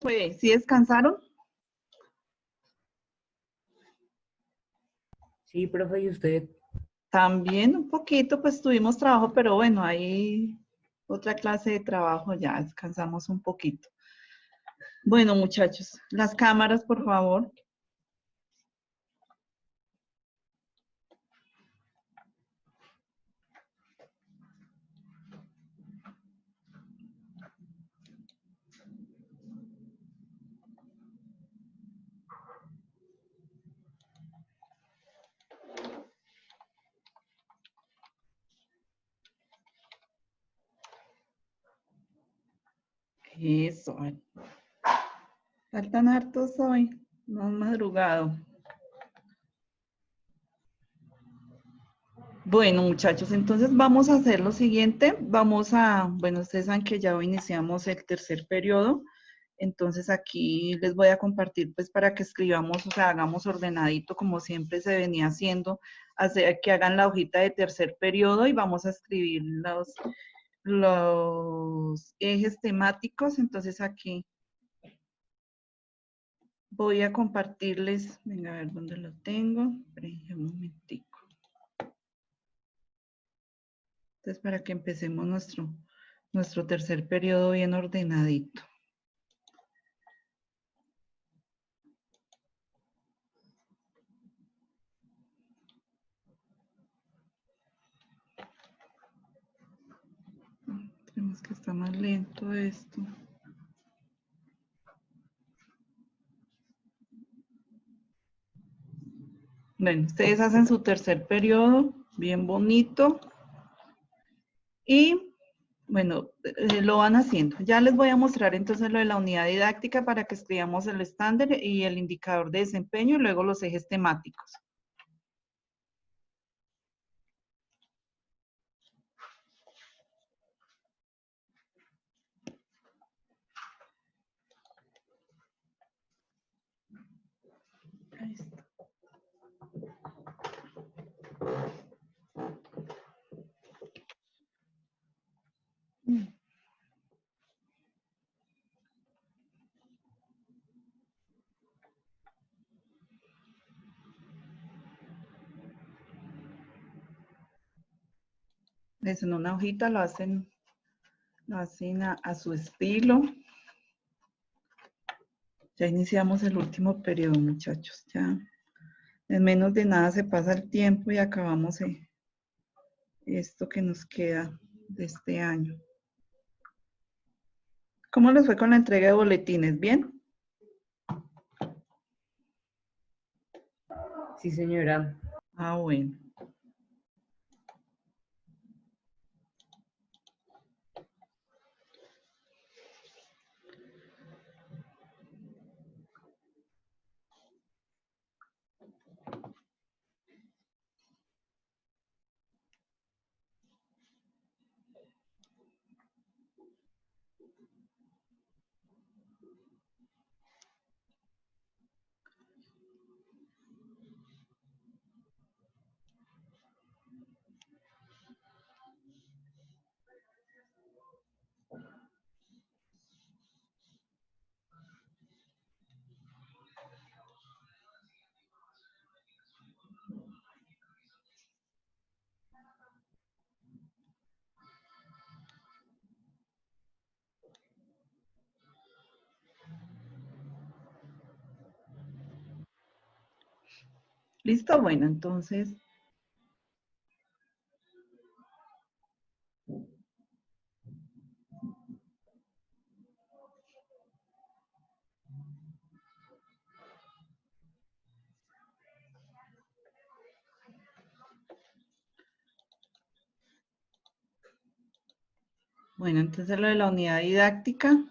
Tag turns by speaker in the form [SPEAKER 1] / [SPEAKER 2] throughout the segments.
[SPEAKER 1] Pues, ¿sí descansaron?
[SPEAKER 2] Sí, profe, ¿y usted?
[SPEAKER 1] También un poquito, pues tuvimos trabajo, pero bueno, ahí otra clase de trabajo, ya descansamos un poquito. Bueno, muchachos, las cámaras, por favor. Eso. Faltan hartos hoy, no han madrugado. Bueno, muchachos, entonces vamos a hacer lo siguiente. Bueno, ustedes saben que ya hoy iniciamos el tercer periodo. Entonces aquí les voy a compartir pues para que escribamos, o sea, hagamos ordenadito como siempre se venía haciendo, que hagan la hojita de tercer periodo y vamos a escribir los ejes temáticos. Entonces aquí voy a compartirles, venga a ver dónde lo tengo, esperen un momentico. Entonces para que empecemos nuestro tercer periodo bien ordenadito. Tenemos que estar más lento esto. Bueno, ustedes hacen su tercer periodo, bien bonito. Y, bueno, lo van haciendo. Ya les voy a mostrar entonces lo de la unidad didáctica para que escribamos el estándar y el indicador de desempeño y luego los ejes temáticos. Ahí está. Es en una hojita, lo hacen a su estilo. Ya iniciamos el último periodo, muchachos. Ya en menos de nada se pasa el tiempo y acabamos esto que nos queda de este año. ¿Cómo les fue con la entrega de boletines? ¿Bien?
[SPEAKER 2] Sí, señora.
[SPEAKER 1] Ah, bueno. ¿Listo? Bueno, entonces, entonces lo de la unidad didáctica.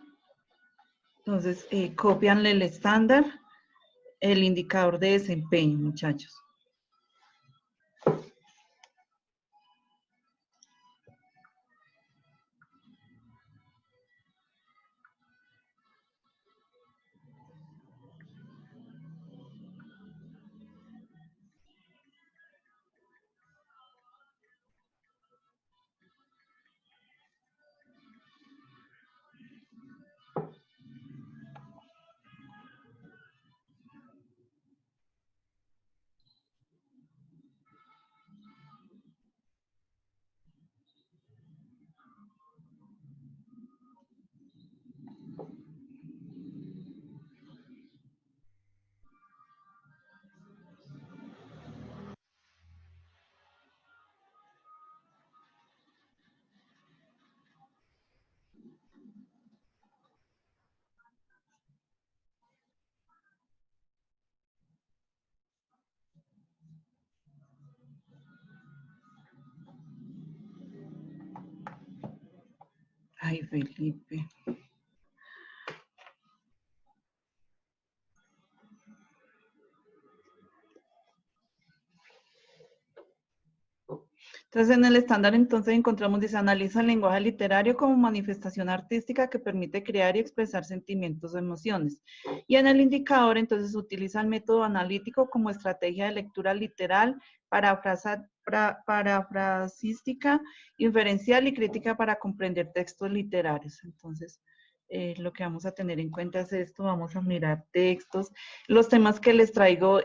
[SPEAKER 1] Entonces, copianle el estándar, el indicador de desempeño, muchachos. Felipe. Entonces, en el estándar, entonces, encontramos, dice, analiza el lenguaje literario como manifestación artística que permite crear y expresar sentimientos o emociones. Y en el indicador, entonces, utiliza el método analítico como estrategia de lectura literal, parafrasística, inferencial y crítica para comprender textos literarios. Entonces, lo que vamos a tener en cuenta es esto, vamos a mirar textos. Los temas que les traigo,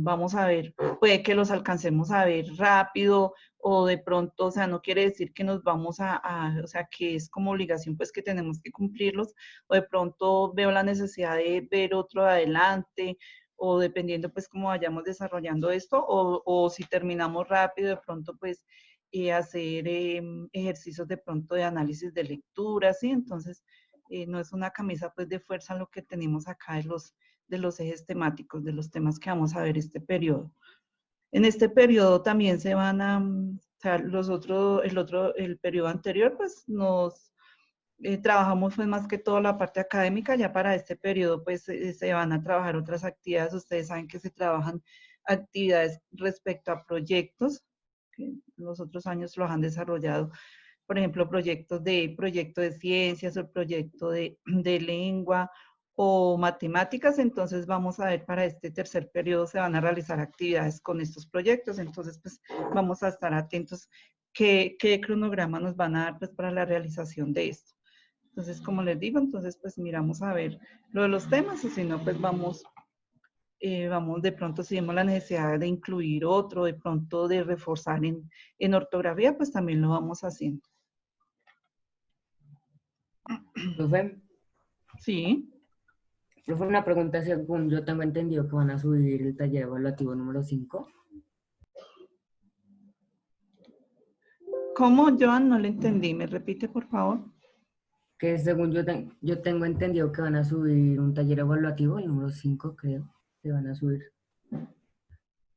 [SPEAKER 1] vamos a ver, puede que los alcancemos a ver rápido, o de pronto, o sea, no quiere decir que nos vamos o sea, que es como obligación, pues que tenemos que cumplirlos, o de pronto veo la necesidad de ver otro de adelante, o dependiendo pues cómo vayamos desarrollando esto, o si terminamos rápido, de pronto pues hacer ejercicios de pronto de análisis de lectura, ¿sí? Entonces, no es una camisa pues de fuerza lo que tenemos acá de los ejes temáticos, de los temas que vamos a ver este periodo. En este periodo también se van a, o sea, el periodo anterior, pues nos trabajamos pues más que todo la parte académica, ya para este periodo pues se van a trabajar otras actividades, ustedes saben que se trabajan actividades respecto a proyectos, que los otros años los han desarrollado, por ejemplo, proyecto de ciencias o proyecto de lengua o matemáticas, entonces vamos a ver para este tercer periodo se van a realizar actividades con estos proyectos, entonces pues vamos a estar atentos qué cronograma nos van a dar pues para la realización de esto. Entonces, como les digo, entonces pues miramos a ver lo de los temas o si no pues vamos de pronto si vemos la necesidad de incluir otro, de pronto de reforzar en ortografía, pues también lo vamos haciendo.
[SPEAKER 2] Profe,
[SPEAKER 1] Sí.
[SPEAKER 2] profe, una pregunta, según yo tengo entendido que van a subir el taller evaluativo número 5,
[SPEAKER 1] ¿Cómo, Joan? No le entendí. ¿Me repite, por favor?
[SPEAKER 2] que según yo tengo entendido que van a subir un taller evaluativo, el número 5 creo, que van a subir.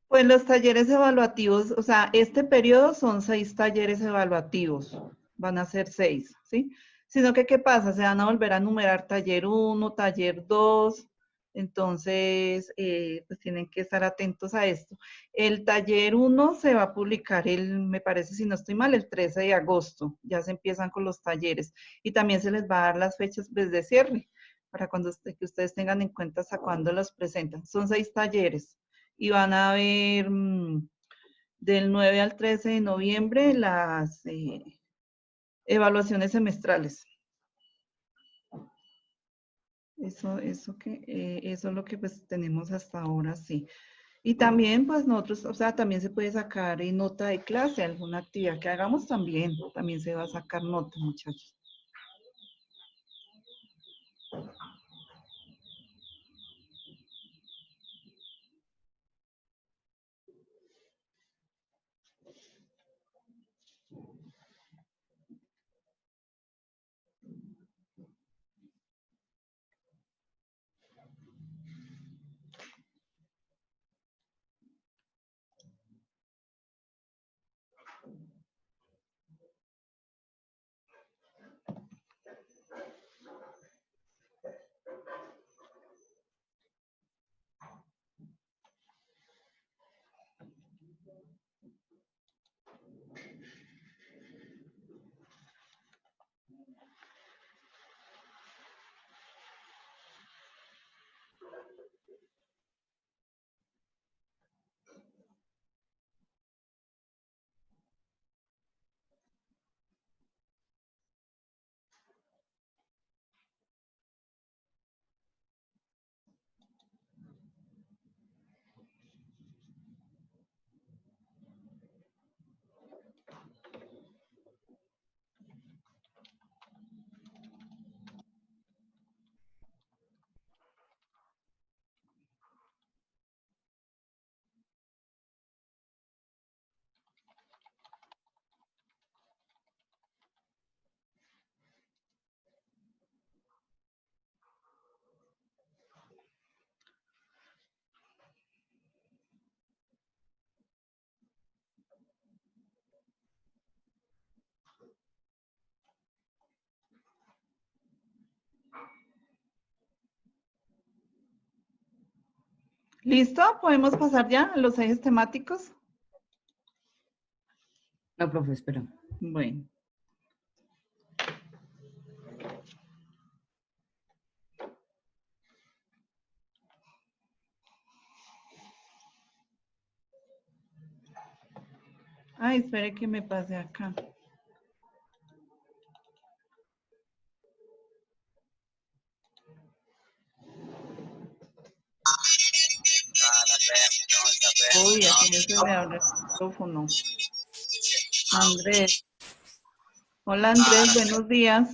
[SPEAKER 1] Pues los talleres evaluativos, o sea, este periodo son 6 talleres evaluativos, van a ser 6, ¿sí? Sino que, ¿qué pasa? Se van a volver a numerar taller 1, taller 2, entonces, pues tienen que estar atentos a esto. El taller 1 se va a publicar me parece, si no estoy mal, el 13 de agosto, ya se empiezan con los talleres, y también se les va a dar las fechas de cierre, para que ustedes tengan en cuenta hasta cuándo los presentan. Son 6 talleres y van a haber del 9 al 13 de noviembre las evaluaciones semestrales. Eso es lo que pues tenemos hasta ahora, sí. Y también pues nosotros, o sea, también se puede sacar nota de clase, alguna actividad que hagamos también se va a sacar nota, muchachos. ¿Listo? ¿Podemos pasar ya a los ejes temáticos?
[SPEAKER 2] No, profe, espera.
[SPEAKER 1] Bueno. Ay, espere que me pase acá. Uy, aquí no se me abre el micrófono. Andrés. Hola Andrés, buenos días.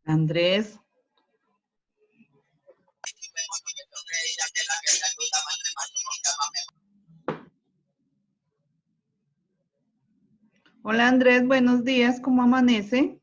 [SPEAKER 1] Andrés. Hola Andrés, buenos días, ¿cómo amanece?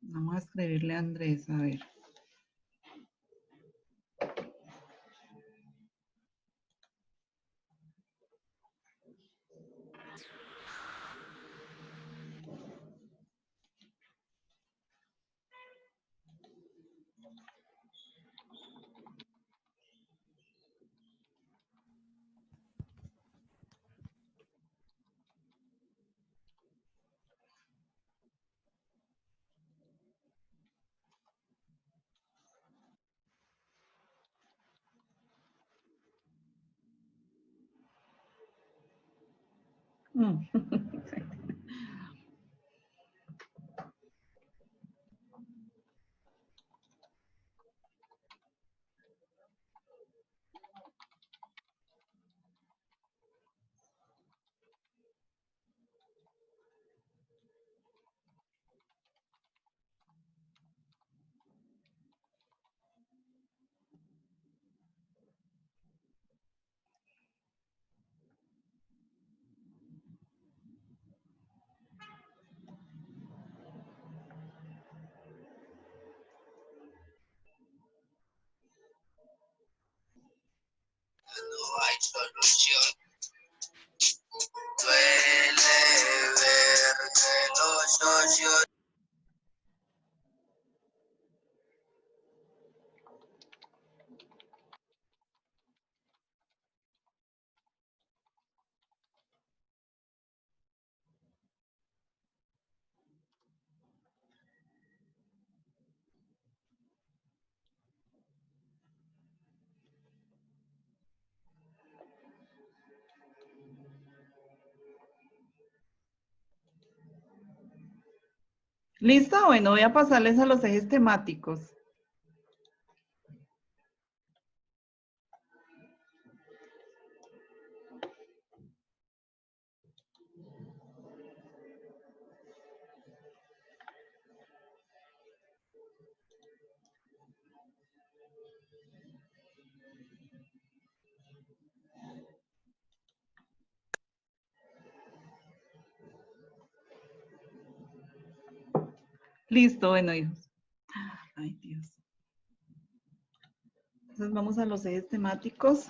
[SPEAKER 1] Vamos a escribirle a Andrés, a ver. Mm.
[SPEAKER 3] No hay solución. Duele ver que los socios.
[SPEAKER 1] ¿Listo? Bueno, voy a pasarles a los ejes temáticos. Listo, bueno, hijos. Ay, Dios. Entonces vamos a los ejes temáticos.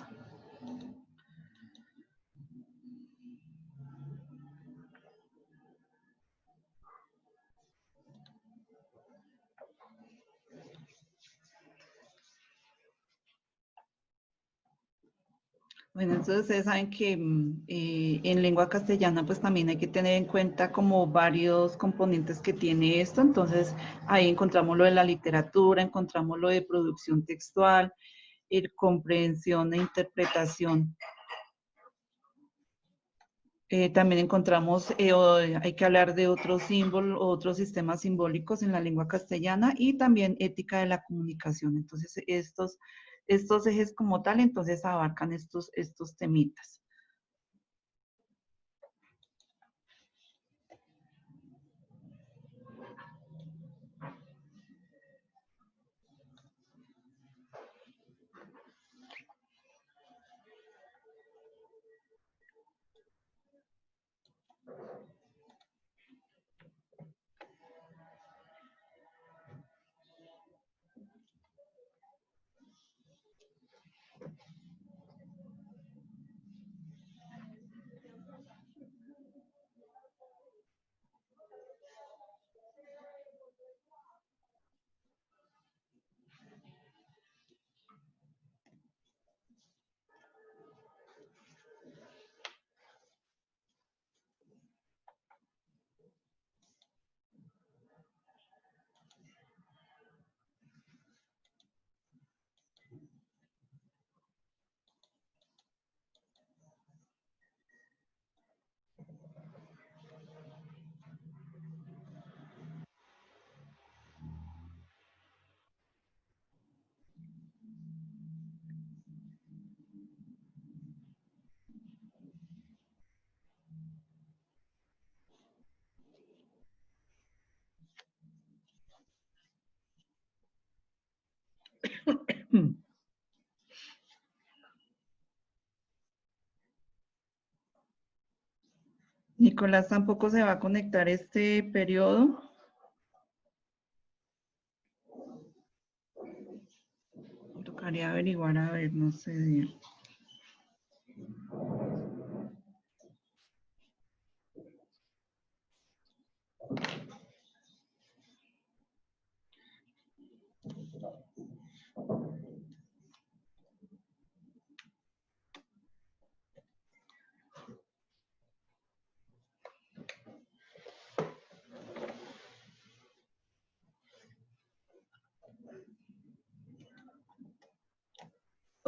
[SPEAKER 1] Bueno, entonces ustedes saben que en lengua castellana pues también hay que tener en cuenta como varios componentes que tiene esto. Entonces ahí encontramos lo de la literatura, encontramos lo de producción textual, comprensión e interpretación. También encontramos, hay que hablar de otros símbolos, otros sistemas simbólicos en la lengua castellana y también ética de la comunicación. Entonces, estos ejes como tal, entonces abarcan estos temitas. Nicolás tampoco se va a conectar este periodo. Tocaría averiguar, a ver, no sé.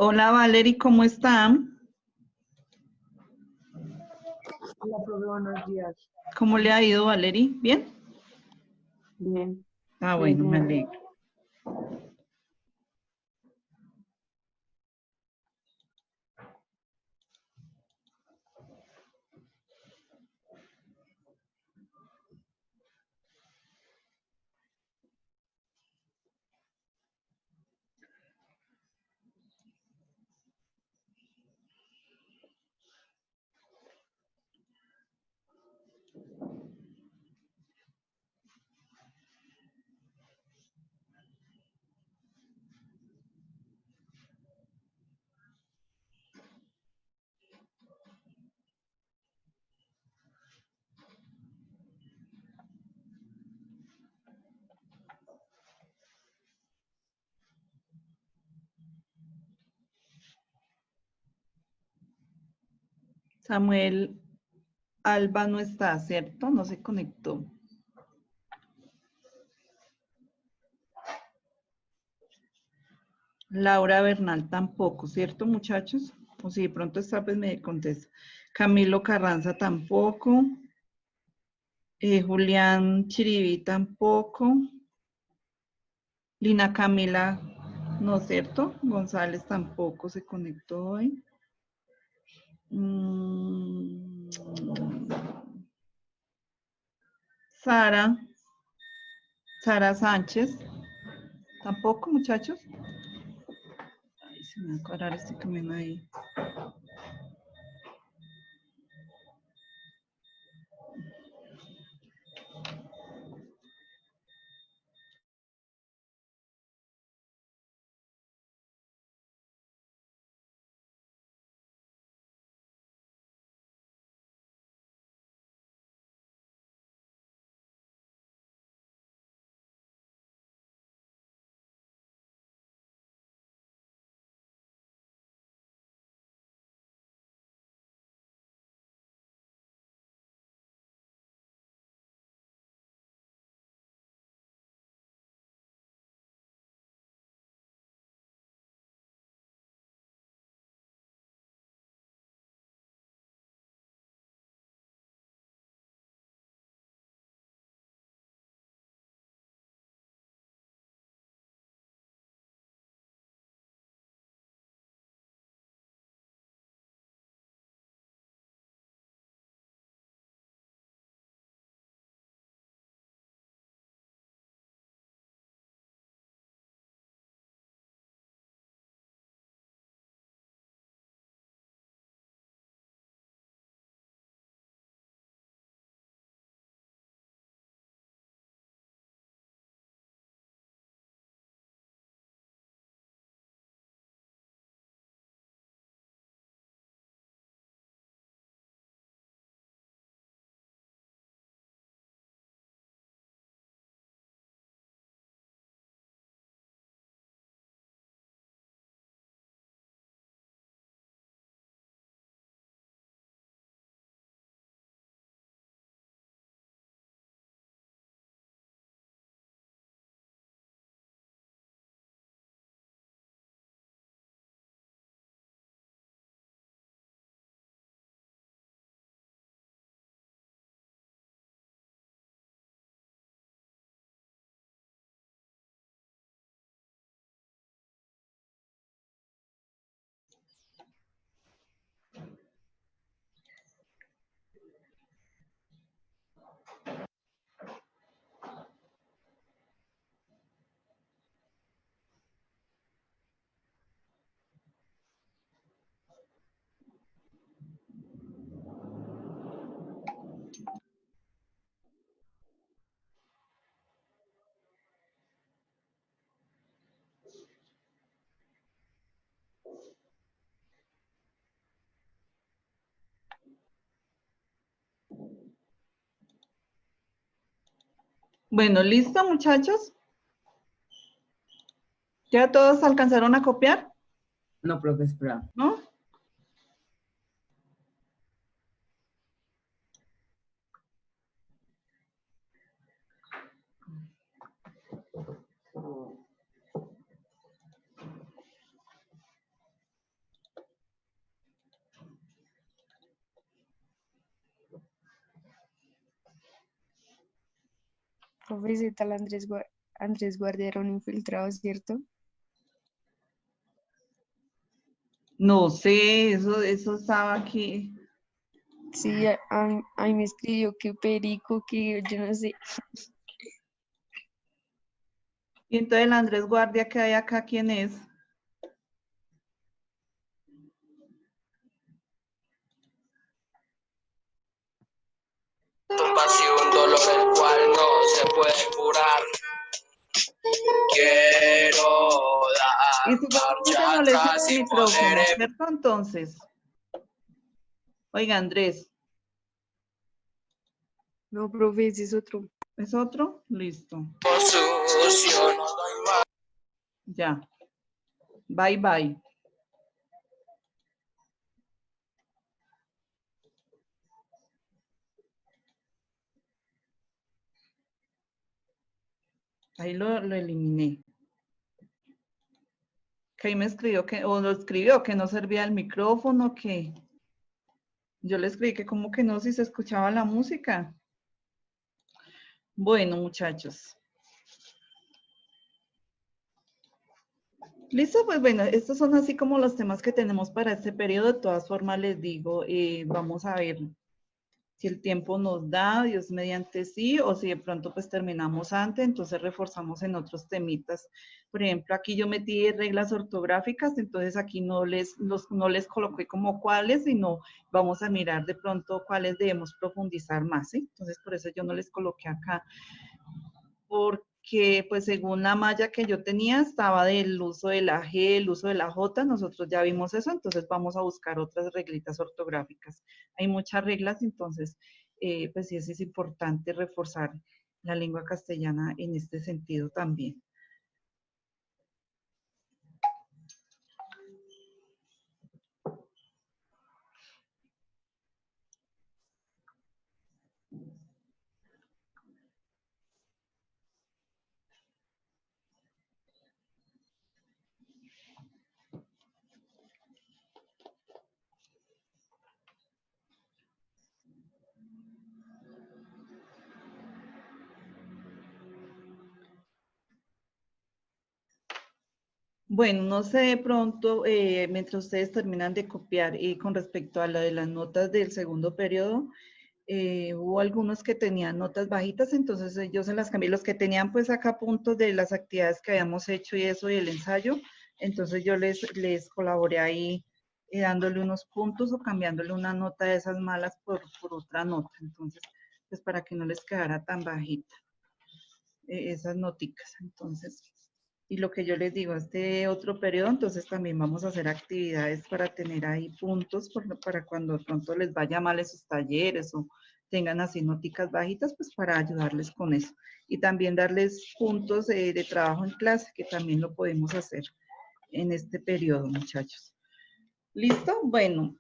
[SPEAKER 1] Hola Valerie, ¿cómo están?
[SPEAKER 4] Hola, profe, buenos días.
[SPEAKER 1] ¿Cómo le ha ido Valerie? ¿Bien?
[SPEAKER 4] Bien.
[SPEAKER 1] Ah,
[SPEAKER 4] Bien,
[SPEAKER 1] bueno, me
[SPEAKER 4] bien.
[SPEAKER 1] alegro. Samuel Alba no está, ¿cierto? No se conectó. Laura Bernal tampoco, ¿cierto, muchachos? O si de pronto está, pues me contesta. Camilo Carranza tampoco. Julián Chiribi tampoco. Lina Camila, no, ¿cierto? González tampoco se conectó hoy. Sara Sánchez, tampoco, muchachos. Ay, se me va a cuadrar este camino ahí. Bueno, ¿listo, muchachos? ¿Ya todos alcanzaron a copiar?
[SPEAKER 2] No, profe, espera.
[SPEAKER 1] ¿No?
[SPEAKER 5] Profe, ese tal Andrés Guardia era un infiltrado, ¿cierto?
[SPEAKER 1] No sé, eso estaba aquí.
[SPEAKER 5] Sí, a mí me escribió que perico, que yo no sé.
[SPEAKER 1] Y entonces el Andrés Guardia que hay acá, ¿quién es?
[SPEAKER 3] Tumba si un dolor el cual no se puede curar. Quiero
[SPEAKER 1] Y
[SPEAKER 3] dar
[SPEAKER 1] seguramente
[SPEAKER 3] marcha
[SPEAKER 1] no le sirve
[SPEAKER 3] atrás
[SPEAKER 1] el
[SPEAKER 3] y poder
[SPEAKER 1] micrófono, ¿cierto? Entonces, oiga, Andrés,
[SPEAKER 5] No, profe, ese es otro.
[SPEAKER 1] ¿es otro? Listo,
[SPEAKER 3] por sucio, no doy más.
[SPEAKER 1] ya. Bye, bye. Ahí lo eliminé. Que ahí me escribió que, o lo escribió que no servía el micrófono, que yo le escribí que como que no, si se escuchaba la música. Bueno, muchachos. Listo, pues bueno, estos son así como los temas que tenemos para este periodo. De todas formas, les digo, vamos a ver si el tiempo nos da, Dios mediante sí, o si de pronto pues terminamos antes, entonces reforzamos en otros temitas. Por ejemplo, aquí yo metí reglas ortográficas, entonces aquí no les coloqué como cuáles, sino vamos a mirar de pronto cuáles debemos profundizar más, ¿sí? Entonces por eso yo no les coloqué acá, porque pues según la malla que yo tenía estaba del uso de la G, el uso de la J, nosotros ya vimos eso, entonces vamos a buscar otras reglitas ortográficas. Hay muchas reglas, entonces pues sí, es importante reforzar la lengua castellana en este sentido también. Bueno, no sé de pronto, mientras ustedes terminan de copiar y con respecto a la de las notas del segundo periodo, hubo algunos que tenían notas bajitas, entonces yo se las cambié. Los que tenían pues acá puntos de las actividades que habíamos hecho y eso y el ensayo, entonces yo les colaboré ahí dándole unos puntos o cambiándole una nota de esas malas por otra nota. Entonces, pues para que no les quedara tan bajita esas noticas. Entonces, y lo que yo les digo, este otro periodo, entonces también vamos a hacer actividades para tener ahí puntos para cuando de pronto les vaya mal esos talleres o tengan así noticas bajitas, pues para ayudarles con eso. Y también darles puntos de trabajo en clase, que también lo podemos hacer en este periodo, muchachos. ¿Listo? Bueno.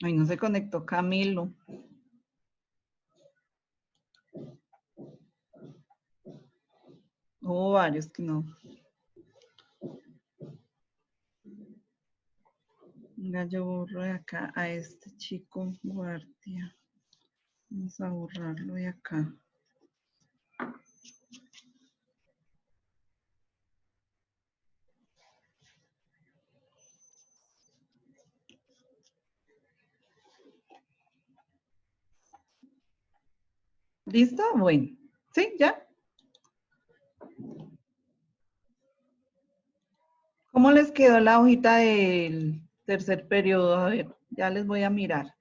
[SPEAKER 1] Ay, no se conectó Camilo. Hubo varios que no. Venga, yo borro de acá a este chico guardia. Vamos a borrarlo de acá. ¿Listo? Bueno. ¿Sí? ¿Ya? ¿Cómo les quedó la hojita del tercer periodo? A ver, ya les voy a mirar.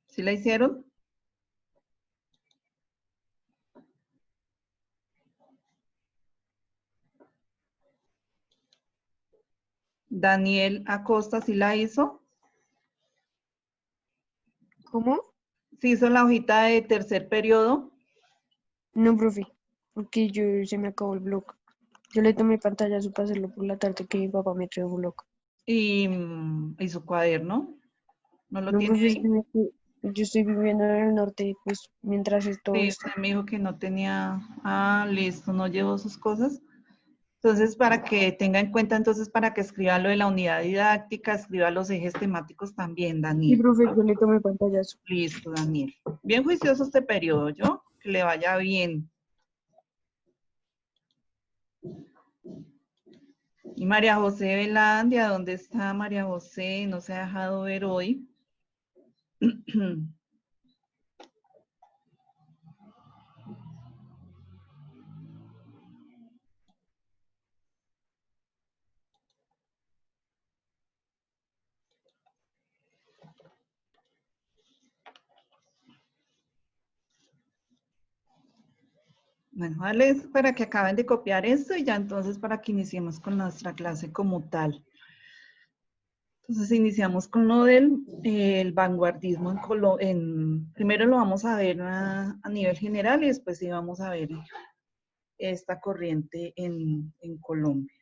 [SPEAKER 1] ¿Sí la hicieron? Daniel Acosta, ¿sí la hizo?
[SPEAKER 5] ¿Cómo?
[SPEAKER 1] ¿Sí hizo la hojita de tercer periodo?
[SPEAKER 5] No, profe, porque se me acabó el blog. Yo le tomé pantallazo para hacerlo por la tarde que mi papá me trajo un blog.
[SPEAKER 1] Y su cuaderno. ¿No lo
[SPEAKER 5] No,
[SPEAKER 1] tiene
[SPEAKER 5] profe,
[SPEAKER 1] ahí?
[SPEAKER 5] yo estoy viviendo en el norte, pues mientras es todo
[SPEAKER 1] Sí,
[SPEAKER 5] esto.
[SPEAKER 1] usted me dijo que no tenía. Ah, listo, no llevó sus cosas. Entonces, para que tenga en cuenta, entonces, para que escriba lo de la unidad didáctica, escriba los ejes temáticos también,
[SPEAKER 5] Sí,
[SPEAKER 1] Daniel.
[SPEAKER 5] profe, yo le tomé pantallazo.
[SPEAKER 1] Listo, Daniel. Bien juicioso este periodo, ¿yo? Que le vaya bien. Y María José Velandia, ¿dónde está María José? No se ha dejado ver hoy. Bueno, darles para que acaben de copiar esto y ya entonces para que iniciemos con nuestra clase como tal. Entonces iniciamos con lo del el vanguardismo primero lo vamos a ver a nivel general y después sí vamos a ver esta corriente en Colombia.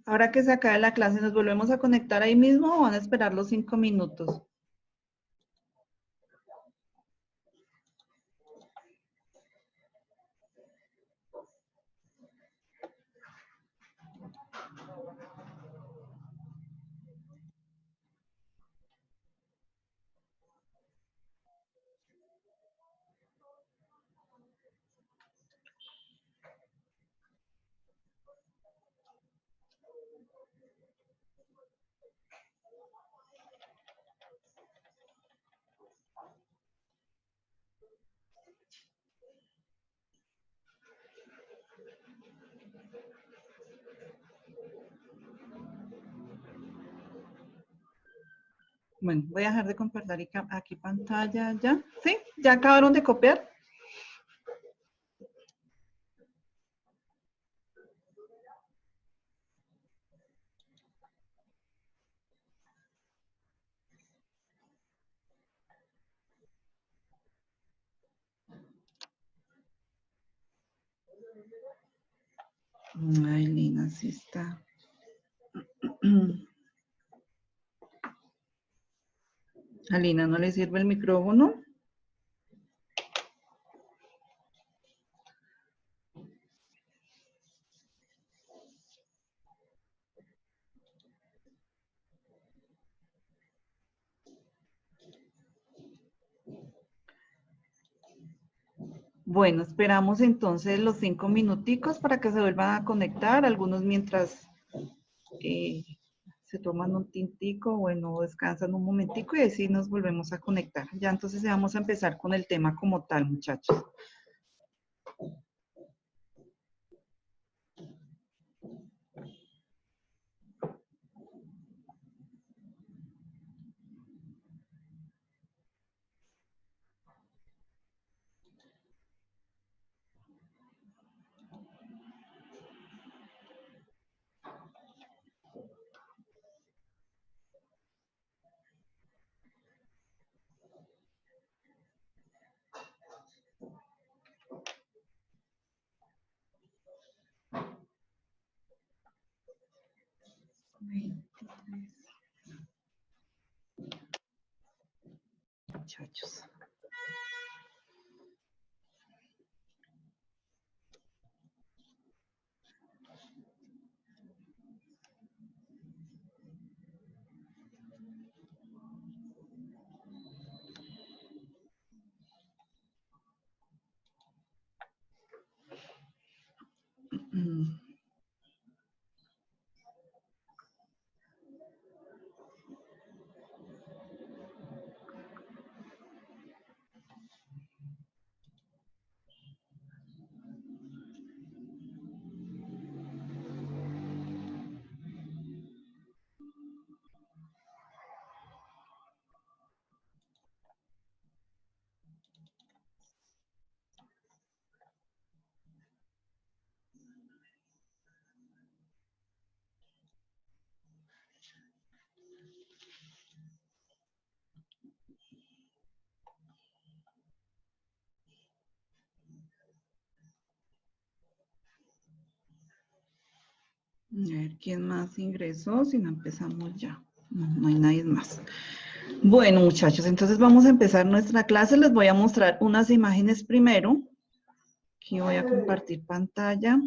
[SPEAKER 1] Ahora que se acabe la clase, ¿nos volvemos a conectar ahí mismo o van a esperar los 5 minutos? Bueno, voy a dejar de compartir aquí pantalla ya. ¿Sí? ¿Ya acabaron de copiar? Ay, Lina, sí está. A Lina no le sirve el micrófono. Bueno, esperamos entonces los 5 minuticos para que se vuelvan a conectar, algunos mientras eh, se toman un tintico, bueno, descansan un momentico y así nos volvemos a conectar. Ya entonces vamos a empezar con el tema como tal, muchachos. A ver, ¿quién más ingresó? Si no empezamos ya. No, no hay nadie más. Bueno, muchachos, entonces vamos a empezar nuestra clase. Les voy a mostrar unas imágenes primero. Aquí voy a compartir pantalla.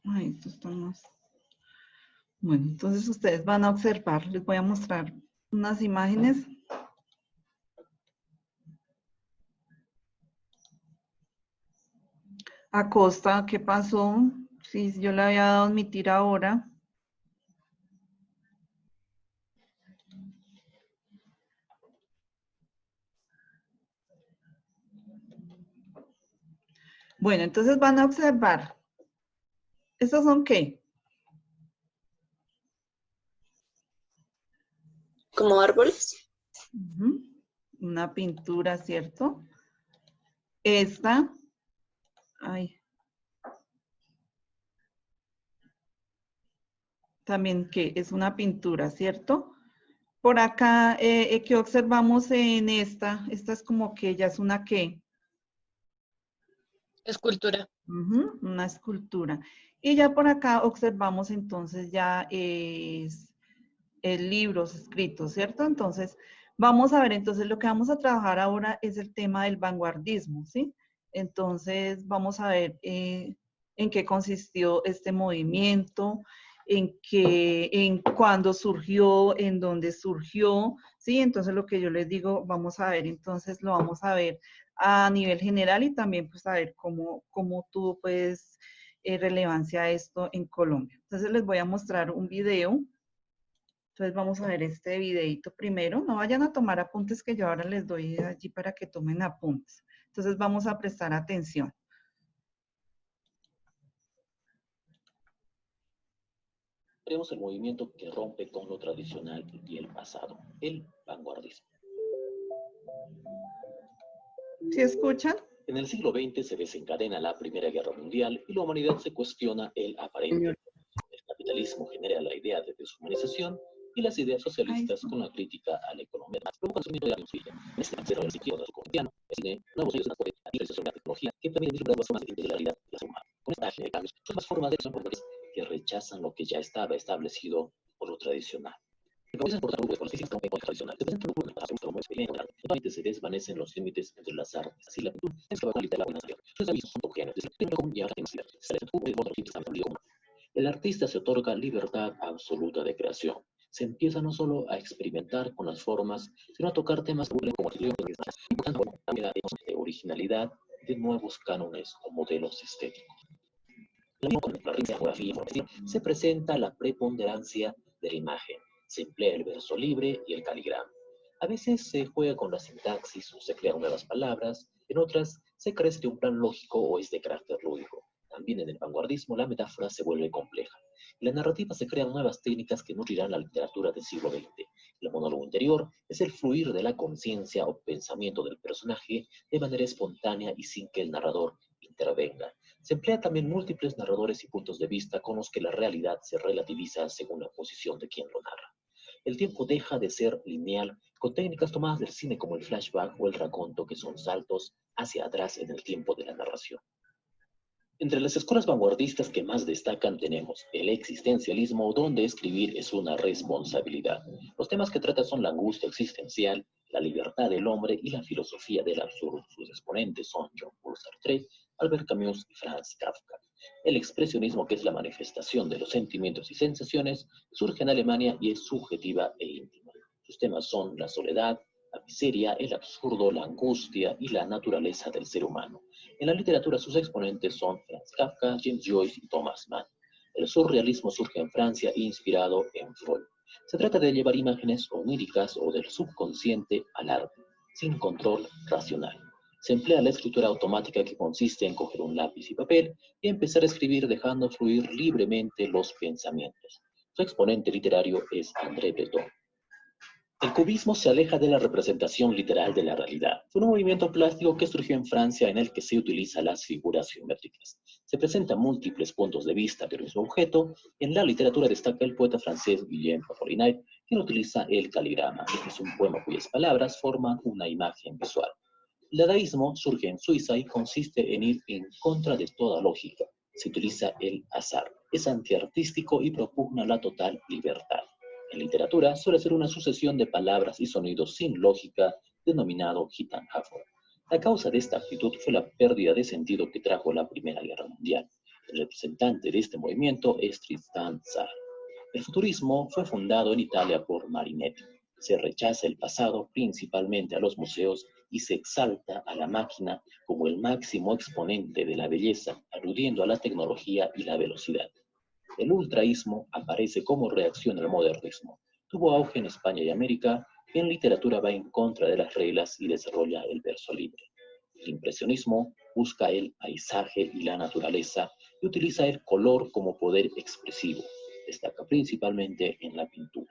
[SPEAKER 1] Ay, esto está más. Bueno, entonces ustedes van a observar. Les voy a mostrar unas imágenes. Acosta, ¿qué pasó? Sí, yo le había dado admitir ahora. Bueno, entonces van a observar. ¿Estos son qué?
[SPEAKER 6] ¿Como árboles?
[SPEAKER 1] Ujú. Una pintura, ¿cierto? Esta. Ay. También que es una pintura, ¿cierto? Por acá, ¿qué observamos en esta? Esta es como que ya es una ¿qué?
[SPEAKER 6] Escultura.
[SPEAKER 1] Ujú, una escultura. Y ya por acá observamos entonces ya libros escritos, ¿cierto? Entonces, vamos a ver, entonces lo que vamos a trabajar ahora es el tema del vanguardismo, ¿sí? Entonces, vamos a ver en qué consistió este movimiento, en cuándo surgió, en dónde surgió, ¿sí? Entonces, lo que yo les digo, vamos a ver, entonces lo vamos a ver a nivel general y también pues a ver cómo tuvo pues relevancia esto en Colombia. Entonces, les voy a mostrar un video. Entonces vamos a ver este videito primero. No vayan a tomar apuntes que yo ahora les doy allí para que tomen apuntes. Entonces vamos a prestar atención.
[SPEAKER 7] Veremos el movimiento que rompe con lo tradicional y el pasado, el vanguardismo.
[SPEAKER 1] ¿Sí escuchan?
[SPEAKER 7] En el siglo XX se desencadena la Primera Guerra Mundial y la humanidad se cuestiona el aparente. El capitalismo genera la idea de deshumanización y las ideas socialistas con la crítica a la economía. Provoca el surgimiento de la industria. En este tercero del sitio cotidiano, el cine, nuevos medios de transporte, la digitalización de la tecnología que permiten vislumbrar nuevas formas de realidad de la humana. Con esta ágil de cambios, son más formas de acción políticas que rechazan lo que ya estaba establecido por lo tradicional. El progreso por grupo de políticas rompe con lo tradicional. Se presenta un grupo de personas como experimento. Actualmente se desvanecen los límites entre las artes. Así la cultura es que va a literal la nación. Sus avisos son homogéneos. Desde el tiempo común y ahora la universidad. Se les ocupa de otros tipos de familia común. El artista se otorga libertad absoluta de creación. Se empieza no solo a experimentar con las formas, sino a tocar temas como el río de originalidad de nuevos cánones o modelos estéticos. Con la fotografía se presenta la preponderancia de la imagen. Se emplea el verso libre y el caligrama. A veces se juega con la sintaxis o se crean nuevas palabras, en otras se carece de un plan lógico o es de carácter lúdico. También en el vanguardismo la metáfora se vuelve compleja. En la narrativa se crean nuevas técnicas que nutrirán la literatura del siglo XX. El monólogo interior es el fluir de la conciencia o pensamiento del personaje de manera espontánea y sin que el narrador intervenga. Se emplea también múltiples narradores y puntos de vista con los que la realidad se relativiza según la posición de quien lo narra. El tiempo deja de ser lineal con técnicas tomadas del cine como el flashback o el raconto, que son saltos hacia atrás en el tiempo de la narración. Entre las escuelas vanguardistas que más destacan tenemos el existencialismo, donde escribir es una responsabilidad. Los temas que trata son la angustia existencial, la libertad del hombre y la filosofía del absurdo. Sus exponentes son Jean-Paul Sartre, Albert Camus y Franz Kafka. El expresionismo, que es la manifestación de los sentimientos y sensaciones, surge en Alemania y es subjetiva e íntima. Sus temas son la soledad, la miseria, el absurdo, la angustia y la naturaleza del ser humano. En la literatura sus exponentes son Franz Kafka, James Joyce y Thomas Mann. El surrealismo surge en Francia inspirado en Freud. Se trata de llevar imágenes oníricas o del subconsciente al arte, sin control racional. Se emplea la escritura automática, que consiste en coger un lápiz y papel y empezar a escribir dejando fluir libremente los pensamientos. Su exponente literario es André Breton. El cubismo se aleja de la representación literal de la realidad. Fue un movimiento plástico que surgió en Francia en el que se utilizan las figuras geométricas. Se presentan múltiples puntos de vista del mismo objeto. En la literatura destaca el poeta francés Guillaume Apollinaire, quien utiliza el caligrama. Este es un poema cuyas palabras forman una imagen visual. El dadaísmo surge en Suiza y consiste en ir en contra de toda lógica. Se utiliza el azar, es antiartístico y propugna la total libertad. En literatura suele ser una sucesión de palabras y sonidos sin lógica, denominado Gitanjaffer. La causa de esta actitud fue la pérdida de sentido que trajo la Primera Guerra Mundial. El representante de este movimiento es Tristan Tzar. El futurismo fue fundado en Italia por Marinetti. Se rechaza el pasado, principalmente a los museos, y se exalta a la máquina como el máximo exponente de la belleza, aludiendo a la tecnología y la velocidad. El ultraísmo aparece como reacción al modernismo. Tuvo auge en España y América, y en literatura va en contra de las reglas y desarrolla el verso libre. El impresionismo busca el paisaje y la naturaleza y utiliza el color como poder expresivo. Destaca principalmente en la pintura.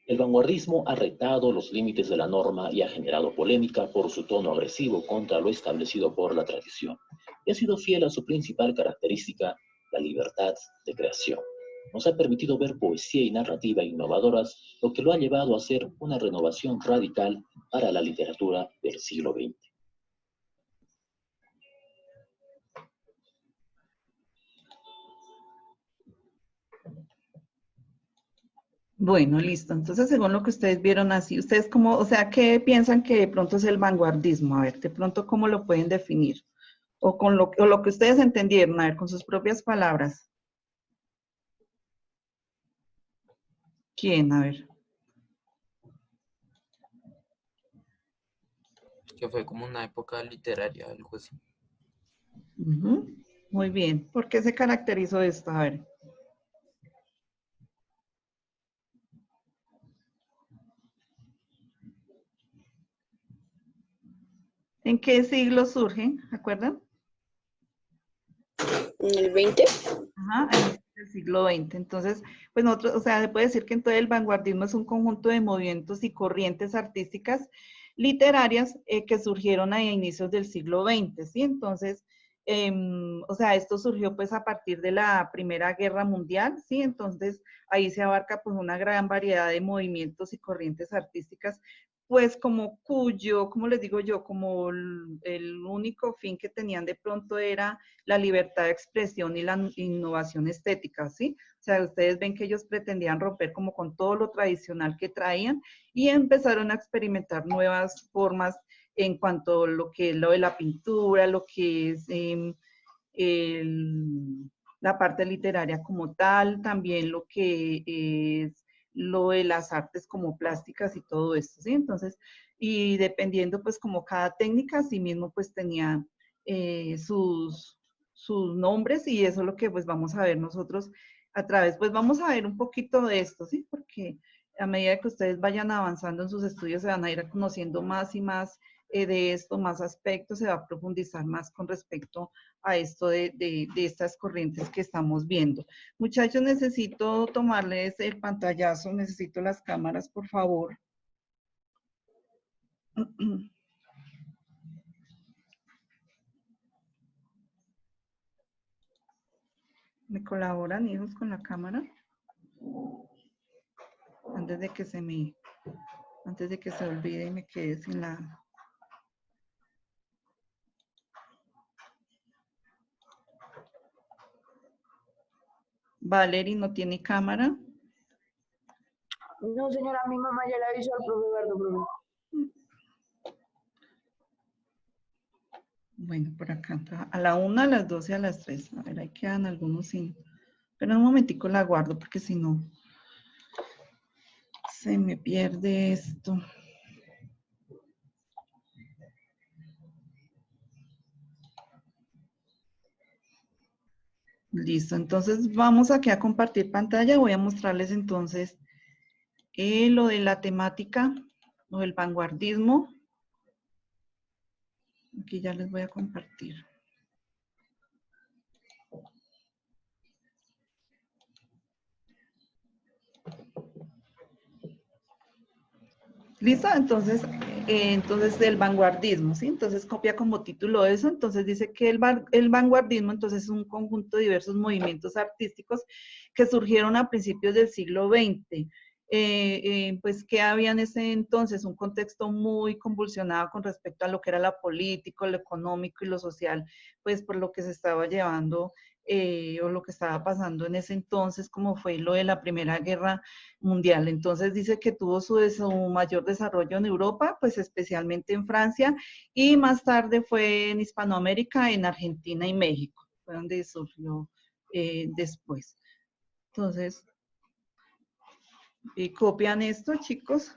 [SPEAKER 7] El vanguardismo ha retado los límites de la norma y ha generado polémica por su tono agresivo contra lo establecido por la tradición, y ha sido fiel a su principal característica, la libertad de creación. Nos ha permitido ver poesía y narrativa innovadoras, lo que lo ha llevado a hacer una renovación radical para la literatura del siglo XX.
[SPEAKER 1] Bueno, listo. Entonces, según lo que ustedes vieron así, ustedes como, o sea, ¿qué piensan que de pronto es el vanguardismo? A ver, de pronto, ¿cómo lo pueden definir? O con lo que ustedes entendieron, a ver, con sus propias palabras. ¿Quién? A ver.
[SPEAKER 3] Que fue como una época literaria, algo así.
[SPEAKER 1] Ujú. Muy bien. ¿Por qué se caracterizó esto? A ver. ¿En qué siglo surge? ¿Acuerdan?
[SPEAKER 6] En el 20.
[SPEAKER 1] Ajá, en el siglo XX. Entonces, pues nosotros, o sea, se puede decir que entonces el vanguardismo es un conjunto de movimientos y corrientes artísticas literarias que surgieron a inicios del siglo XX, ¿sí? Entonces, o sea, esto surgió pues a partir de la Primera Guerra Mundial, ¿sí? Entonces, ahí se abarca pues una gran variedad de movimientos y corrientes artísticas, pues como les digo yo, como el único fin que tenían de pronto era la libertad de expresión y la innovación estética, ¿sí? O sea, ustedes ven que ellos pretendían romper como con todo lo tradicional que traían y empezaron a experimentar nuevas formas en cuanto a lo que es lo de la pintura, lo que es la parte literaria como tal, también lo que es lo de las artes como plásticas y todo esto, ¿sí? Entonces, y dependiendo pues como cada técnica, así mismo pues tenía sus nombres y eso es lo que pues vamos a ver nosotros a través, pues vamos a ver un poquito de esto, ¿sí? Porque a medida que ustedes vayan avanzando en sus estudios se van a ir conociendo más y más de esto, más aspectos, se va a profundizar más con respecto a esto de estas corrientes que estamos viendo. Muchachos, necesito tomarles el pantallazo, necesito las cámaras, por favor. ¿Me colaboran, hijos, con la cámara? Antes de que se olvide y me quede sin la... Valerie no tiene cámara.
[SPEAKER 4] No, señora, mi mamá ya le avisó al profe Eduardo, profe.
[SPEAKER 1] Bueno, por acá. A la 1, a las 12, a las 3. A ver, ahí quedan algunos sin... Pero un momentico la guardo porque si no se me pierde esto. Listo, entonces vamos aquí a compartir pantalla. Voy a mostrarles entonces lo de la temática o el vanguardismo. Aquí ya les voy a compartir. ¿Listo? Entonces el vanguardismo, ¿sí? Entonces copia como título eso, entonces dice que el vanguardismo entonces es un conjunto de diversos movimientos artísticos que surgieron a principios del siglo XX. pues que había en ese entonces un contexto muy convulsionado con respecto a lo que era lo político, lo económico y lo social, pues por lo que se estaba llevando o lo que estaba pasando en ese entonces, como fue lo de la Primera Guerra Mundial. Entonces dice que tuvo su mayor desarrollo en Europa, pues especialmente en Francia, y más tarde fue en Hispanoamérica, en Argentina y México, fue donde surgió después. Entonces, copian esto, chicos.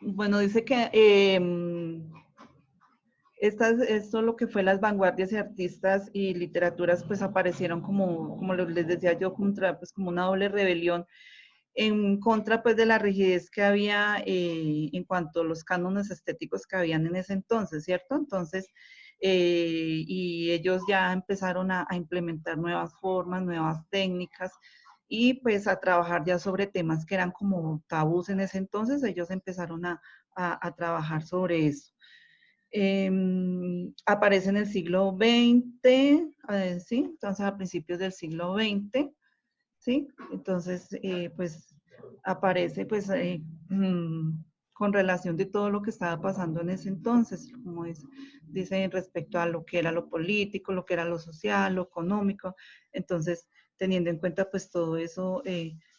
[SPEAKER 1] Bueno, dice que esto lo que fue las vanguardias y artistas y literaturas, pues aparecieron como les decía yo, pues, como una doble rebelión en contra pues de la rigidez que había en cuanto a los cánones estéticos que habían en ese entonces, ¿cierto? Entonces, y ellos ya empezaron a implementar nuevas formas, nuevas técnicas y pues a trabajar ya sobre temas que eran como tabús en ese entonces, ellos empezaron a trabajar sobre eso. Aparece en el siglo XX, ¿sí? Entonces a principios del siglo XX, ¿sí? Entonces, pues aparece pues con relación de todo lo que estaba pasando en ese entonces, como dice respecto a lo que era lo político, lo que era lo social, lo económico, entonces teniendo en cuenta pues todo eso,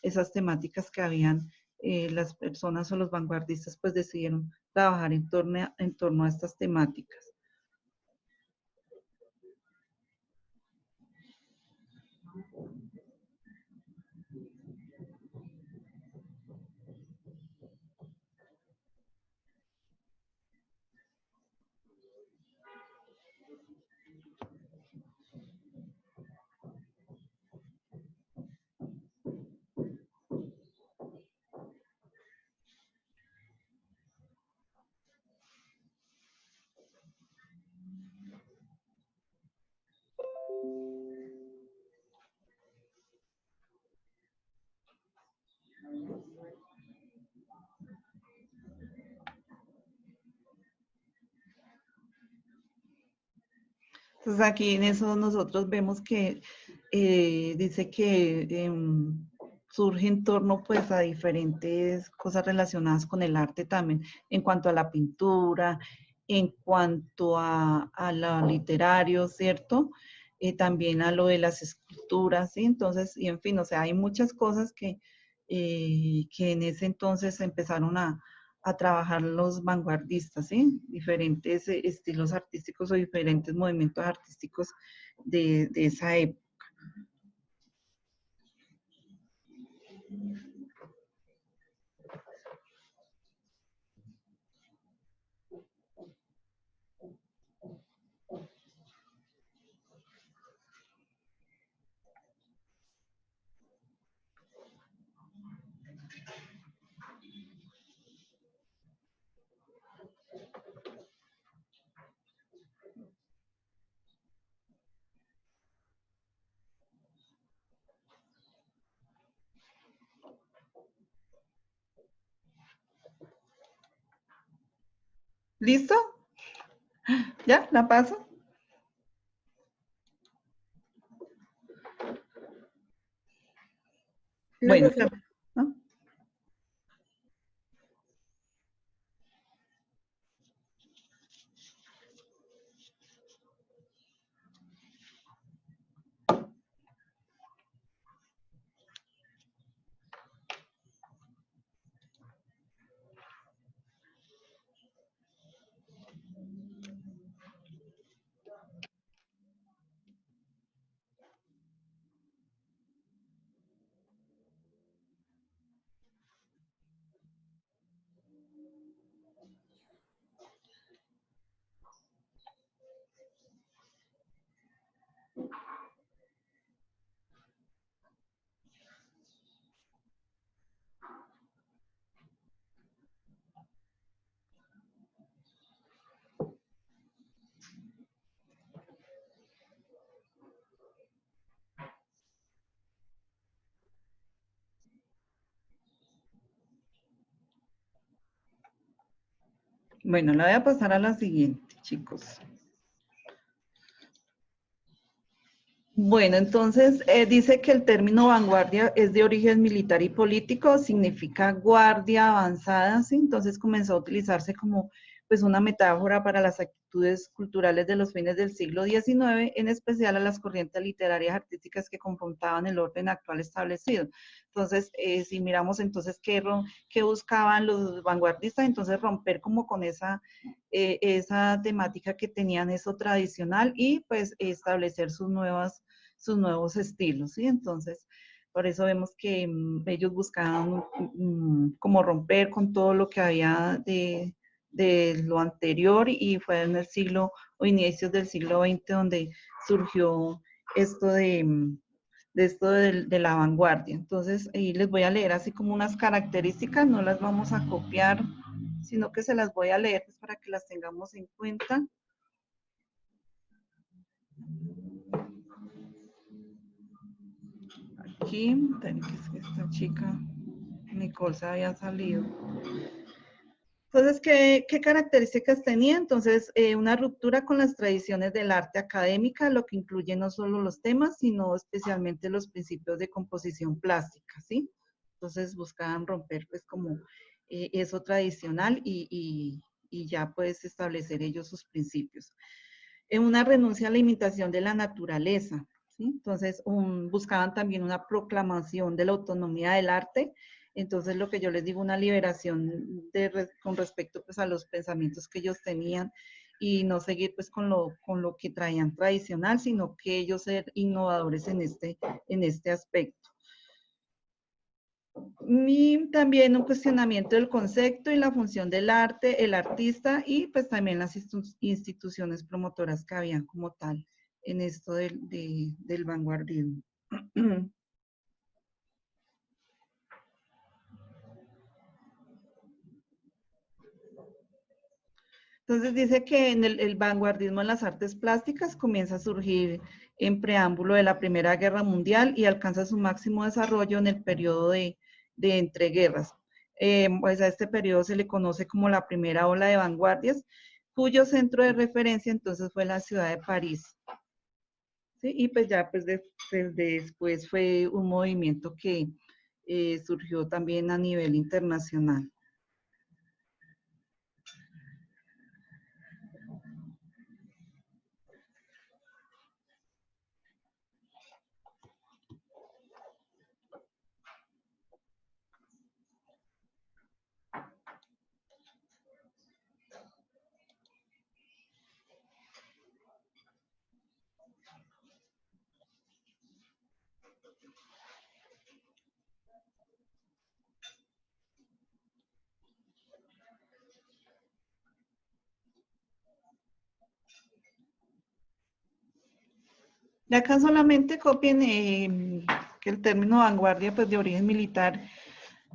[SPEAKER 1] esas temáticas que habían, las personas o los vanguardistas pues decidieron trabajar en torno a estas temáticas. Entonces aquí en eso nosotros vemos que dice que surge en torno pues a diferentes cosas relacionadas con el arte también, en cuanto a la pintura, en cuanto a lo literario, ¿cierto? También a lo de las esculturas, ¿sí? Entonces, y en fin, o sea, hay muchas cosas que en ese entonces empezaron a trabajar los vanguardistas, ¿sí? Diferentes estilos artísticos o diferentes movimientos artísticos de esa época. ¿Listo? ¿Ya? ¿La paso? Bueno, ¿no? Bueno, la voy a pasar a la siguiente, chicos. Bueno, entonces dice que el término vanguardia es de origen militar y político, significa guardia avanzada, ¿sí? Entonces comenzó a utilizarse como pues una metáfora para las actitudes culturales de los fines del siglo XIX, en especial a las corrientes literarias artísticas que confrontaban el orden actual establecido. Entonces, si miramos entonces qué buscaban los vanguardistas, entonces romper como con esa temática que tenían, eso tradicional, y pues establecer sus nuevos estilos, ¿sí? Entonces, por eso vemos que ellos buscaban como romper con todo lo que había de lo anterior, y fue en el siglo o inicios del siglo XX donde surgió esto de la vanguardia. Entonces, ahí les voy a leer así como unas características, no las vamos a copiar, sino que se las voy a leer pues, para que las tengamos en cuenta. Aquí, es que esta chica, Nicole, se había salido. Entonces, ¿qué características tenía? Entonces, una ruptura con las tradiciones del arte académica, lo que incluye no solo los temas, sino especialmente los principios de composición plástica, ¿sí? Entonces, buscaban romper, pues, como eso tradicional y ya, pues, establecer ellos sus principios. Una renuncia a la imitación de la naturaleza, ¿sí? Entonces, buscaban también una proclamación de la autonomía del arte. Entonces, lo que yo les digo, una liberación con respecto pues, a los pensamientos que ellos tenían y no seguir pues con lo que traían tradicional, sino que ellos ser innovadores en este aspecto. Y también un cuestionamiento del concepto y la función del arte, el artista y pues también las instituciones promotoras que habían como tal en esto del vanguardismo. Entonces dice que en el vanguardismo en las artes plásticas comienza a surgir en preámbulo de la Primera Guerra Mundial y alcanza su máximo desarrollo en el periodo de entreguerras. Pues a este periodo se le conoce como la primera ola de vanguardias, cuyo centro de referencia entonces fue la ciudad de París. ¿Sí? Y pues ya pues después fue un movimiento que surgió también a nivel internacional. De acá solamente copien que el término vanguardia pues de origen militar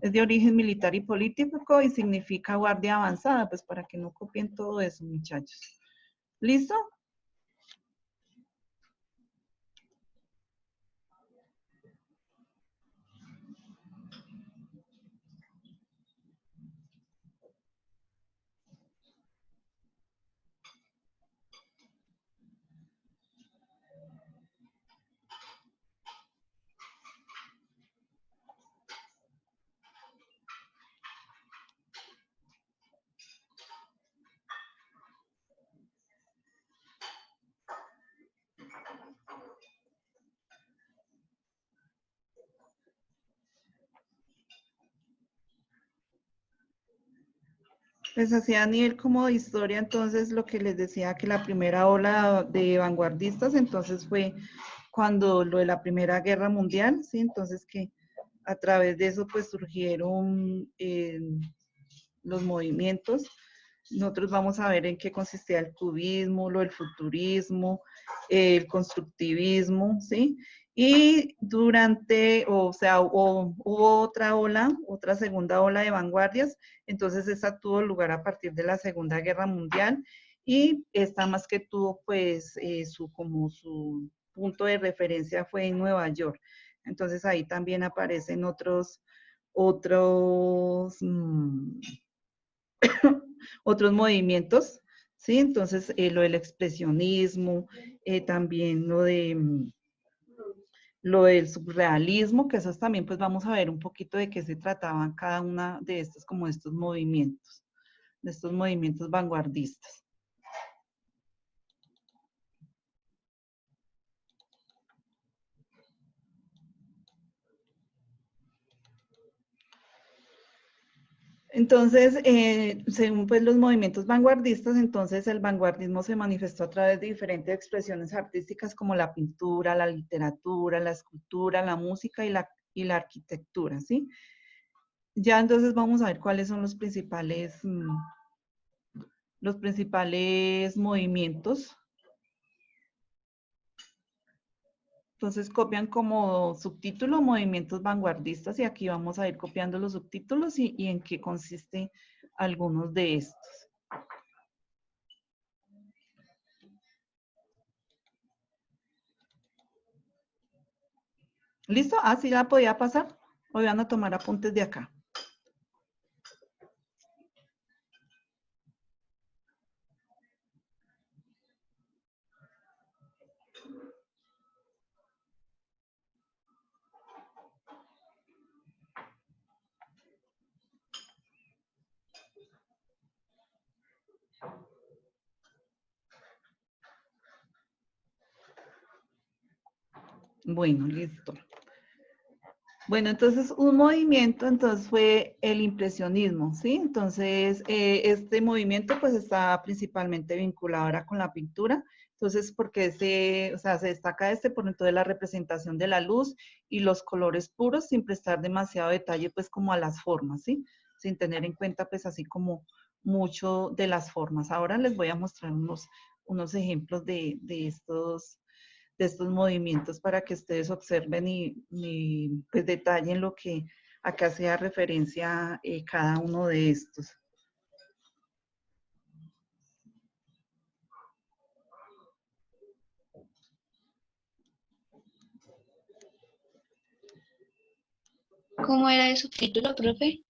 [SPEAKER 1] es de origen militar y político y significa guardia avanzada, pues para que no copien todo eso, muchachos. ¿Listo? Pues así a nivel como de historia, entonces lo que les decía que la primera ola de vanguardistas, entonces fue cuando lo de la Primera Guerra Mundial, ¿sí? Entonces que a través de eso pues surgieron los movimientos. Nosotros vamos a ver en qué consistía el cubismo, lo del futurismo, el constructivismo, ¿sí? Y hubo otra ola, otra segunda ola de vanguardias, entonces esa tuvo lugar a partir de la Segunda Guerra Mundial y esta más que tuvo pues como su punto de referencia fue en Nueva York. Entonces ahí también aparecen otros otros movimientos, ¿sí? Entonces, lo del expresionismo, también lo del surrealismo, que esos también pues vamos a ver un poquito de qué se trataban cada una de estos, como estos movimientos, de estos movimientos vanguardistas. Entonces, según pues los movimientos vanguardistas, entonces el vanguardismo se manifestó a través de diferentes expresiones artísticas como la pintura, la literatura, la escultura, la música y la arquitectura, ¿sí? Ya entonces vamos a ver cuáles son los principales movimientos. Entonces copian como subtítulo movimientos vanguardistas y aquí vamos a ir copiando los subtítulos y en qué consiste algunos de estos. ¿Listo? Ah, sí, ya podía pasar. Hoy van a tomar apuntes de acá. Bueno, listo. Bueno, entonces un movimiento entonces fue el impresionismo, ¿sí? Entonces este movimiento pues está principalmente vinculado ahora con la pintura. Entonces, porque se destaca por entonces la representación de la luz y los colores puros sin prestar demasiado detalle pues como a las formas, ¿sí? Sin tener en cuenta pues así como mucho de las formas. Ahora les voy a mostrar unos ejemplos de estos movimientos para que ustedes observen y pues detallen lo que acá hacía referencia cada uno de estos.
[SPEAKER 6] ¿Cómo era el subtítulo, profe?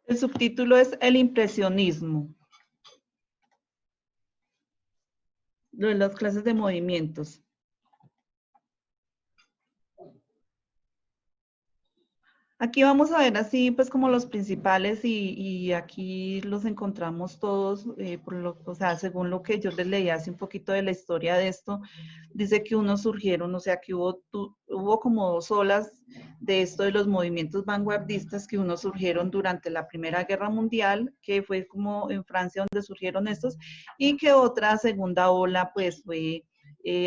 [SPEAKER 1] El subtítulo es el impresionismo. Lo de las clases de movimientos. Aquí vamos a ver así pues como los principales y aquí los encontramos todos, o sea, según lo que yo les leí hace un poquito de la historia de esto, dice que unos surgieron, o sea, que hubo como dos olas de esto de los movimientos vanguardistas que unos surgieron durante la Primera Guerra Mundial, que fue como en Francia donde surgieron estos, y que otra segunda ola pues fue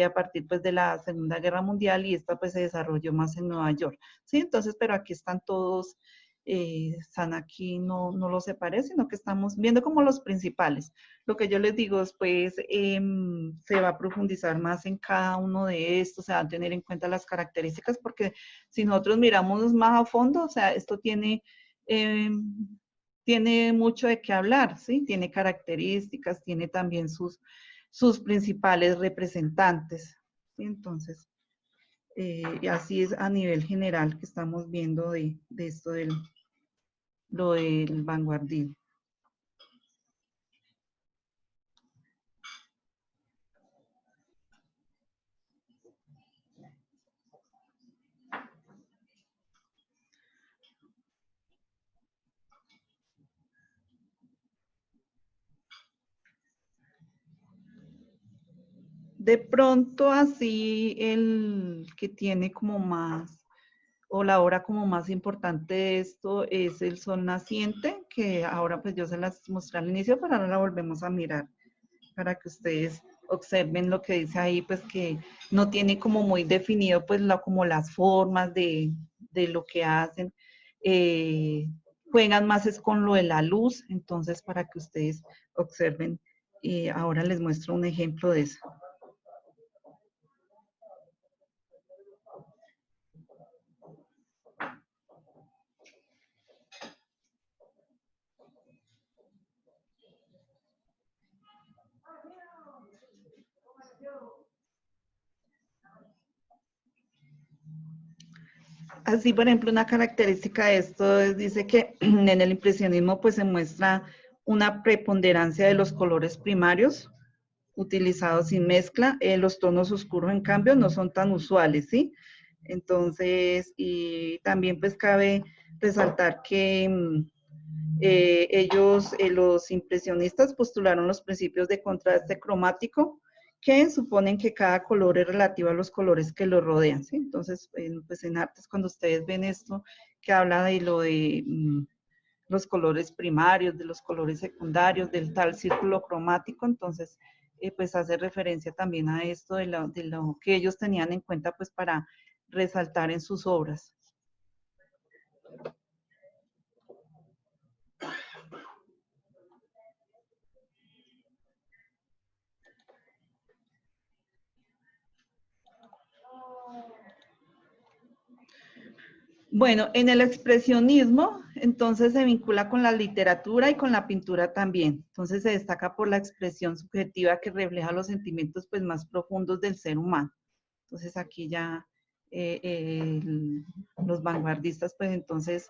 [SPEAKER 1] a partir pues de la Segunda Guerra Mundial y esta pues se desarrolló más en Nueva York. Sí, entonces, pero aquí están todos, están aquí, no los separé, sino que estamos viendo como los principales. Lo que yo les digo después se va a profundizar más en cada uno de estos, se va a tener en cuenta las características, porque si nosotros miramos más a fondo, o sea, esto tiene mucho de qué hablar, ¿sí? Tiene características, tiene también sus principales representantes, ¿sí? Entonces, y así es a nivel general que estamos viendo de esto lo del vanguardismo. De pronto así el que tiene como más, o la hora como más importante de esto es el sol naciente, que ahora pues yo se las mostré al inicio, pero ahora la volvemos a mirar para que ustedes observen lo que dice ahí, pues que no tiene como muy definido pues como las formas de lo que hacen. Juegan más es con lo de la luz, entonces para que ustedes observen, ahora les muestro un ejemplo de eso. Así, por ejemplo, una característica de esto dice que en el impresionismo pues se muestra una preponderancia de los colores primarios utilizados sin mezcla. Los tonos oscuros, en cambio, no son tan usuales, ¿sí? Entonces, y también pues cabe resaltar que ellos, los impresionistas, postularon los principios de contraste cromático, que suponen que cada color es relativo a los colores que lo rodean, ¿sí? Entonces, pues en artes, cuando ustedes ven esto, que habla de lo de los colores primarios, de los colores secundarios, del tal círculo cromático, entonces, pues hace referencia también a esto de lo que ellos tenían en cuenta, pues para resaltar en sus obras. Bueno, en el expresionismo, entonces se vincula con la literatura y con la pintura también. Entonces se destaca por la expresión subjetiva que refleja los sentimientos pues más profundos del ser humano. Entonces aquí ya los vanguardistas pues entonces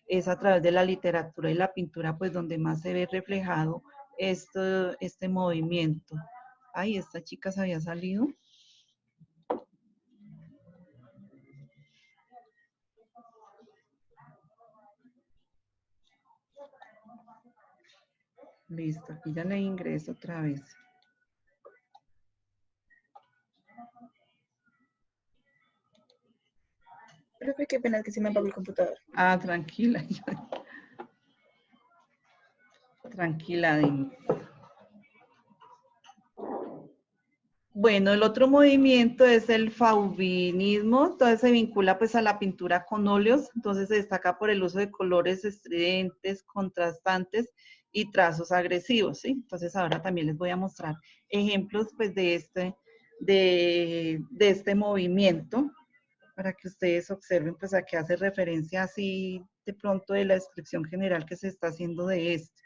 [SPEAKER 1] es a través de la literatura y la pintura pues donde más se ve reflejado este movimiento. Ay, esta chica se había salido. Listo, aquí ya le ingreso otra vez.
[SPEAKER 8] Profe, qué pena que se me apagó el computador.
[SPEAKER 1] Ah, tranquila. Tranquila, Dini. Bueno, el otro movimiento es el fauvinismo, entonces se vincula pues a la pintura con óleos, entonces se destaca por el uso de colores estridentes, contrastantes y trazos agresivos, ¿sí? Entonces ahora también les voy a mostrar ejemplos pues de este movimiento para que ustedes observen pues a qué hace referencia así de pronto de la descripción general que se está haciendo de esto.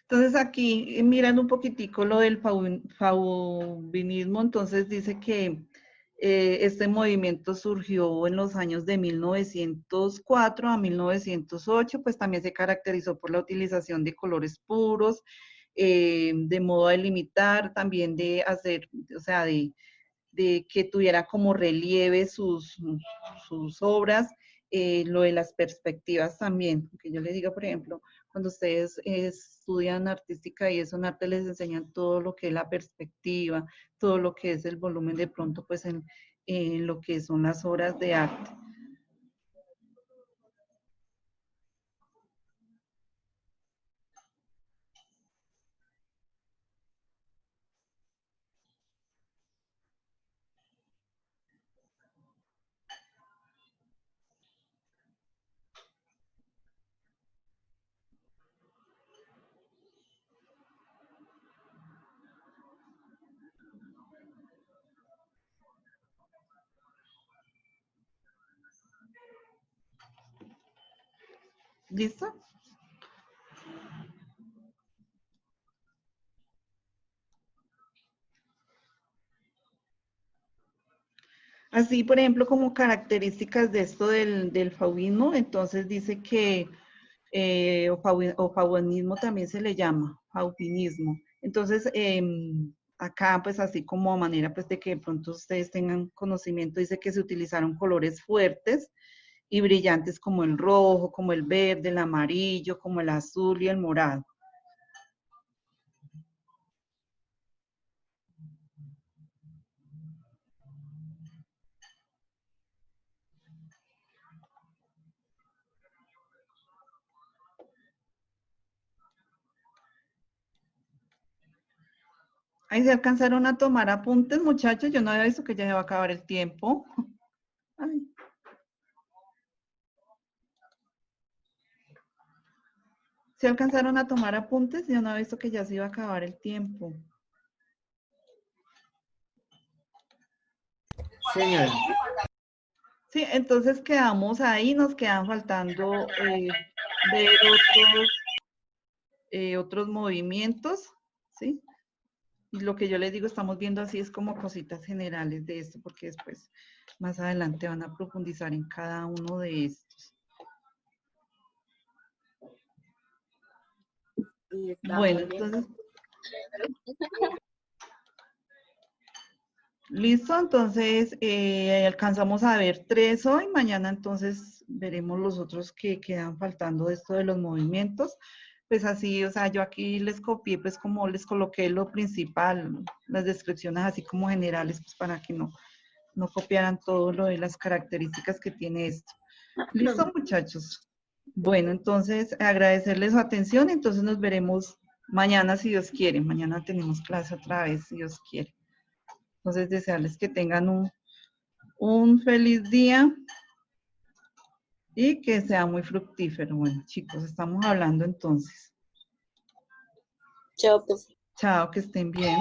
[SPEAKER 1] Entonces aquí, mirando un poquitico lo del fauvinismo, entonces dice que este movimiento surgió en los años de 1904 a 1908, pues también se caracterizó por la utilización de colores puros, de modo a delimitar, también de hacer, o sea, de que tuviera como relieve sus obras, lo de las perspectivas también, que yo les diga, por ejemplo, cuando ustedes estudian artística y eso en arte les enseñan todo lo que es la perspectiva, todo lo que es el volumen de pronto, pues en lo que son las obras de arte. ¿Listo? Así, por ejemplo, como características de esto del fauvismo, entonces dice que o fauvismo también se le llama, fauvinismo. Entonces, acá, pues así como a manera pues de que de pronto ustedes tengan conocimiento, dice que se utilizaron colores fuertes y brillantes como el rojo, como el verde, el amarillo, como el azul y el morado. Ahí se alcanzaron a tomar apuntes, muchachos. Yo no había visto que ya se va a acabar el tiempo. Ay. ¿Se alcanzaron a tomar apuntes? Yo no había visto que ya se iba a acabar el tiempo.
[SPEAKER 2] Señora.
[SPEAKER 1] Sí, entonces quedamos ahí, nos quedan faltando ver otros movimientos, ¿sí? Y lo que yo les digo, estamos viendo así es como cositas generales de esto, porque después, más adelante van a profundizar en cada uno de estos. Bueno, entonces... Listo, entonces alcanzamos a ver 3 hoy, mañana entonces veremos los otros que quedan faltando de esto de los movimientos. Pues así, o sea, yo aquí les copié, pues como les coloqué lo principal, las descripciones así como generales, pues para que no copiaran todo lo de las características que tiene esto. Listo, muchachos. Bueno, entonces agradecerles su atención, entonces nos veremos mañana si Dios quiere. Mañana tenemos clase otra vez si Dios quiere. Entonces, desearles que tengan un feliz día y que sea muy fructífero. Bueno, chicos, estamos hablando entonces.
[SPEAKER 4] Chao, profe.
[SPEAKER 1] Chao, que estén bien.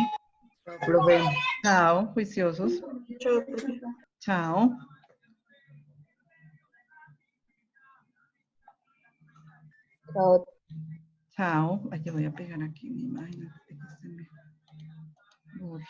[SPEAKER 2] Profe.
[SPEAKER 1] Chao, juiciosos.
[SPEAKER 8] Chao, profe.
[SPEAKER 1] Chao.
[SPEAKER 4] Chao.
[SPEAKER 1] Chao. Ay, yo voy a pegar aquí mi imagen. Borre.